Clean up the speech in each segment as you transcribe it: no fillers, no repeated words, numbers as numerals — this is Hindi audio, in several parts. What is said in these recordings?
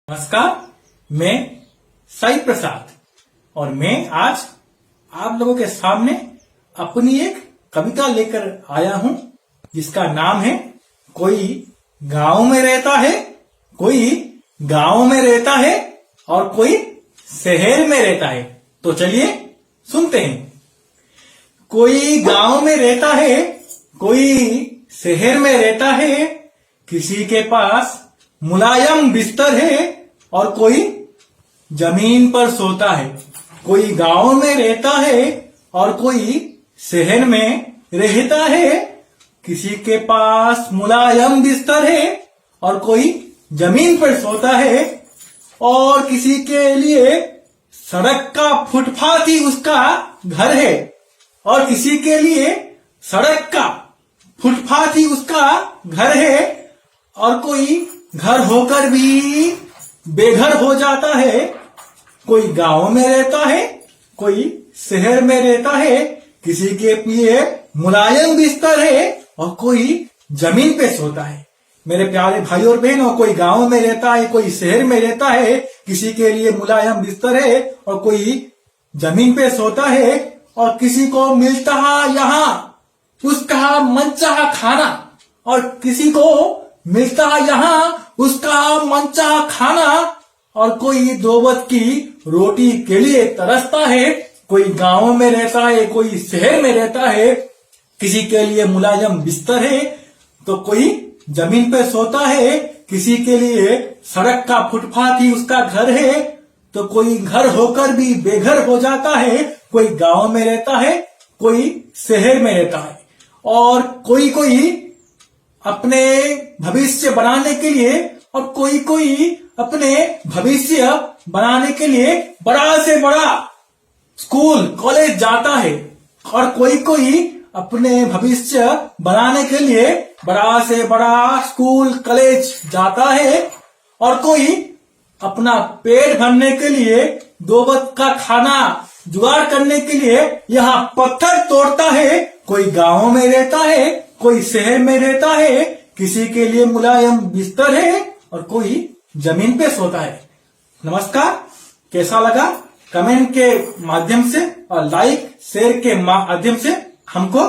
नमस्कार, मैं साई प्रसाद और मैं आज आप लोगों के सामने अपनी एक कविता लेकर आया हूं जिसका नाम है कोई गांव में रहता है, कोई गांव में रहता है और कोई शहर में रहता है। तो चलिए सुनते हैं। कोई गांव में रहता है, कोई शहर में रहता है, किसी के पास मुलायम बिस्तर है और कोई जमीन पर सोता है। कोई गांव में रहता है और कोई शहर में रहता है, किसी के पास मुलायम बिस्तर है और कोई जमीन पर सोता है, और किसी के लिए सड़क का फुटपाथ ही उसका घर है, और किसी के लिए सड़क का फुटपाथ ही उसका घर है, और कोई घर होकर भी बेघर हो जाता है। कोई गांव में रहता है, कोई शहर में रहता है, किसी के लिए मुलायम बिस्तर है और कोई जमीन पे सोता है। मेरे प्यारे भाई और बहनों, कोई गांव में रहता है, कोई शहर में रहता है, किसी के लिए मुलायम बिस्तर है और कोई जमीन पे सोता है, और किसी को मिलता है यहाँ उसका मनचाहा खाना, और किसी को मिलता है यहाँ उसका मनचाहा खाना, और कोई दो वक्त की रोटी के लिए तरसता है। कोई गांव में रहता है, कोई शहर में रहता है, किसी के लिए मुलायम बिस्तर है तो कोई जमीन पे सोता है, किसी के लिए सड़क का फुटपाथ ही उसका घर है, तो कोई घर होकर भी बेघर हो जाता है। कोई गांव में रहता है, कोई शहर में रहता है, और कोई कोई अपने भविष्य बनाने के लिए, और कोई कोई अपने भविष्य बनाने के लिए बड़ा से बड़ा स्कूल कॉलेज जाता है, और कोई कोई अपने भविष्य बनाने के लिए बड़ा से बड़ा स्कूल कॉलेज जाता है, और कोई अपना पेट भरने के लिए दो वक्त का खाना जुगाड़ करने के लिए यहाँ पत्थर तोड़ता है। कोई गांव में रहता है, कोई शहर में रहता है, किसी के लिए मुलायम बिस्तर है और कोई जमीन पे सोता है। नमस्कार, कैसा लगा? कमेंट के माध्यम से और लाइक शेयर के माध्यम से हमको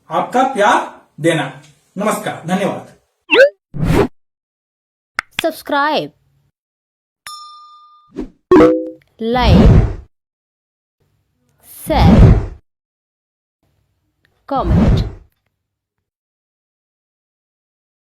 आपका प्यार देना। नमस्कार, धन्यवाद। Subscribe, like, share, comment.